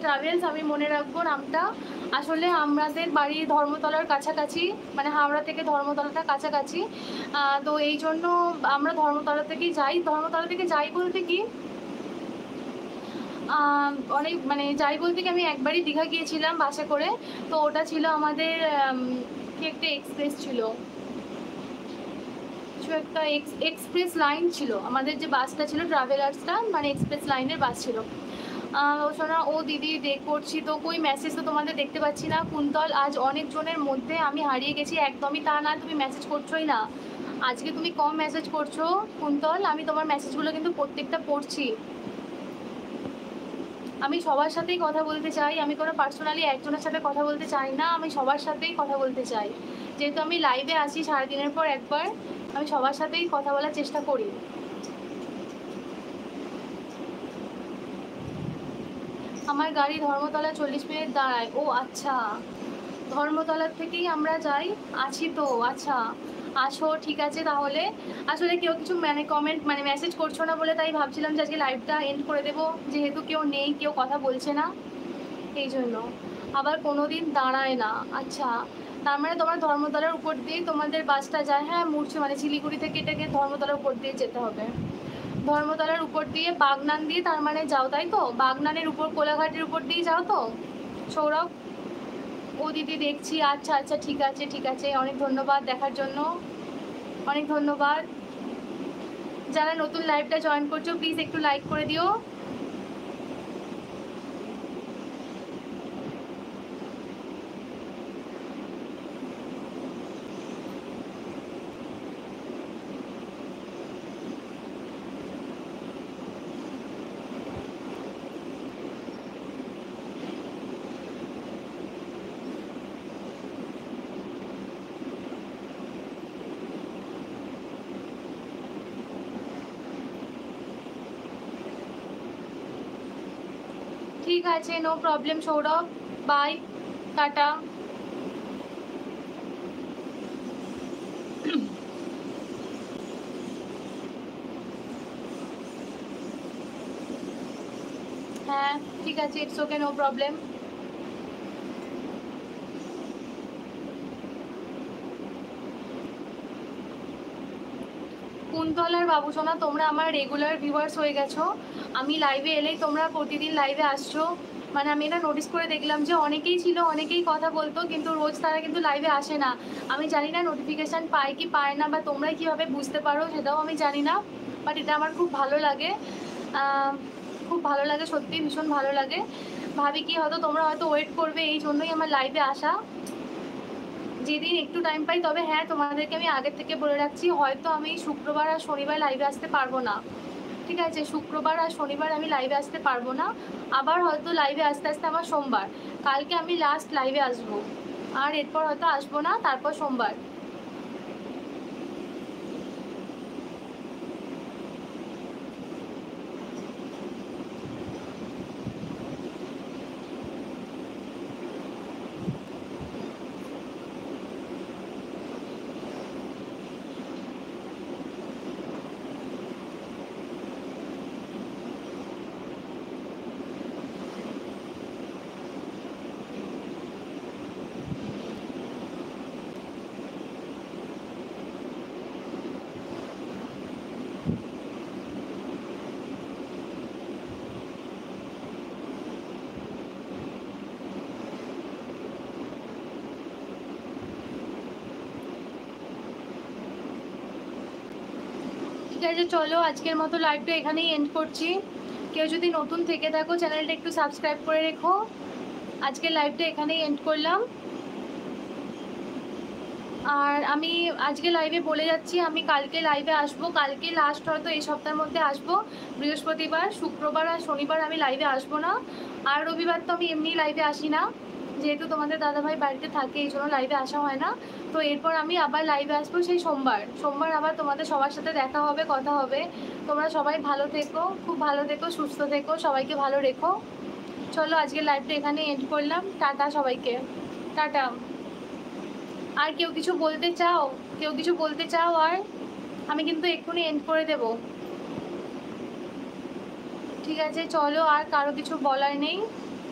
Travels, আমি মনে রাখবো নামটা। আসলে আমাদের বাড়ি ধর্মতলার কাছাকাছি, মানে হাওড়া থেকে ধর্মতলাটা কাছাকাছি। তো এই জন্য আমরা ধর্মতলা থেকেই যাই। ধর্মতলা থেকে যাই বলতে কি অনেক, মানে যাই বলতে কি আমি একবারই দীঘা গিয়েছিলাম বাসে করে। তো ওটা ছিল আমাদের কি একটা এক্সপ্রেস ছিল, কিছু একটা এক্সপ্রেস লাইন ছিল আমাদের, যে বাসটা ছিল ট্রাভেলার্সটা, মানে এক্সপ্রেস লাইনের বাস ছিল। শোনা ও দিদি করছি তো কই মেসেজ তো তোমাদের দেখতে পাচ্ছি না। কুন্তল, আজ অনেকজনের মধ্যে আমি হারিয়ে গেছি। একদমই তা না, তুমি মেসেজ করছোই না আজকে, তুমি কম মেসেজ করছো কুন্তল। আমি তোমার মেসেজগুলো কিন্তু প্রত্যেকটা পড়ছি। আমি সবার সাথেই কথা বলতে চাই, আমি কোনো পার্সোনালি একজনের সাথে কথা বলতে চাই না, আমি সবার সাথেই কথা বলতে চাই। যেহেতু আমি লাইভে আসি সারাদিনের পর একবার, আমি সবার সাথেই কথা বলার চেষ্টা করি। আমার গাড়ি ধর্মতলা 40 মিনিট দাঁড়ায়। ও আচ্ছা, ধর্মতলার থেকেই আমরা যাই। আছি তো, আচ্ছা আসো, ঠিক আছে তাহলে। আসলে কেউ কিছু মানে কমেন্ট মানে মেসেজ করছো না বলে তাই ভাবছিলাম যে আজকে লাইভটা এন্ড করে দেবো, যেহেতু কেউ নেই, কেউ কথা বলছে না, এই জন্য। আবার কোনো দিন দাঁড়ায় না, আচ্ছা তার মানে তোমার ধর্মতলার উপর দিয়ে তোমাদের বাসটা যায়। হ্যাঁ, মুড়ছে মানে শিলিগুড়ি থেকে এটাকে ধর্মতলার উপর দিয়ে যেতে হবে। ধর্মতলার উপর দিয়ে বাগনান দিয়ে তার মানে যাও, তাই তো? বাগনানের উপর কোলাঘাটের উপর দিয়ে যাও তো সৌরভ? ও দিদি দেখছি, আচ্ছা আচ্ছা, ঠিক আছে ঠিক আছে, অনেক ধন্যবাদ দেখার জন্য, অনেক ধন্যবাদ। যারা নতুন লাইভটা জয়েন করছো প্লিজ একটু লাইক করে দিও। ঠিক আছে, no problem Sourav, bye, tata. হ্যাঁ ঠিক আছে, ইটস ওকে, নো প্রবলেম। কুন্তলার বাবুসোনা, তোমরা আমার রেগুলার ভিউয়ার্স হয়ে গেছো। আমি লাইভে এলেই তোমরা প্রতিদিন লাইভে আসছো। মানে আমি এটা নোটিস করে দেখলাম যে অনেকেই ছিল, অনেকেই কথা বলতো, কিন্তু রোজ তারা কিন্তু লাইভে আসে না। আমি জানি না নোটিফিকেশান পায় কি পায় না, বা তোমরা কীভাবে বুঝতে পারো সেটাও আমি জানি না। বাট এটা আমার খুব ভালো লাগে, খুব ভালো লাগে, সত্যি ভীষণ ভালো লাগে। ভাবি কি হয়তো তোমরা হয়তো ওয়েট করবে, এই জন্যই আমার লাইভে আসা। যেদিন একটু টাইম পাই, তবে হ্যাঁ তোমাদেরকে আমি আগের থেকে বলে রাখছি, হয়তো আমি শুক্রবার আর শনিবার লাইভে আসতে পারবো না, ঠিক আছে? শুক্রবার আর শনিবার আমি লাইভে আসতে পারবো না। আবার হয়তো লাইভে আসতে আসতে আমার সোমবার, কালকে আমি লাস্ট লাইভে আসবো, আর এরপর হয়তো আসবো না, তারপর সোমবার। ঠিক আছে, চলো আজকের মতো লাইভটা এখানেই এন্ড করছি। কেউ যদি নতুন থেকে থাকো চ্যানেলটা একটু সাবস্ক্রাইব করে রেখো। আজকের লাইভটা এখানেই এন্ড করলাম। আর আমি আজকে লাইভে বলে যাচ্ছি, আমি কালকে লাইভে আসবো, কালকে লাস্ট হয়তো এই সপ্তাহের মধ্যে আসবো। বৃহস্পতিবার, শুক্রবার আর শনিবার আমি লাইভে আসবো না। আর রবিবার তো আমি এমনি লাইভে আসি না, যেহেতু তোমাদের দাদাভাই বাড়িতে থাকে, এই জন্য লাইভে আসা হয় না। তো এরপর আমি আবার লাইভে আসবো সেই সোমবার। সোমবার আবার তোমাদের সবার সাথে দেখা হবে, কথা হবে। তোমরা সবাই ভালো থেকো, খুব ভালো থেকো, সুস্থ থেকো, সবাইকে ভালো রেখো। চলো আজকের লাইভটা এখানে এন্ড করলাম। টাটা সবাইকে, টাটা। আর কেউ কিছু বলতে চাও? কেউ কিছু বলতে চাও? আর আমি কিন্তু এক্ষুনি এন্ড করে দেব। ঠিক আছে, চলো, আর কারো কিছু বলার নেই।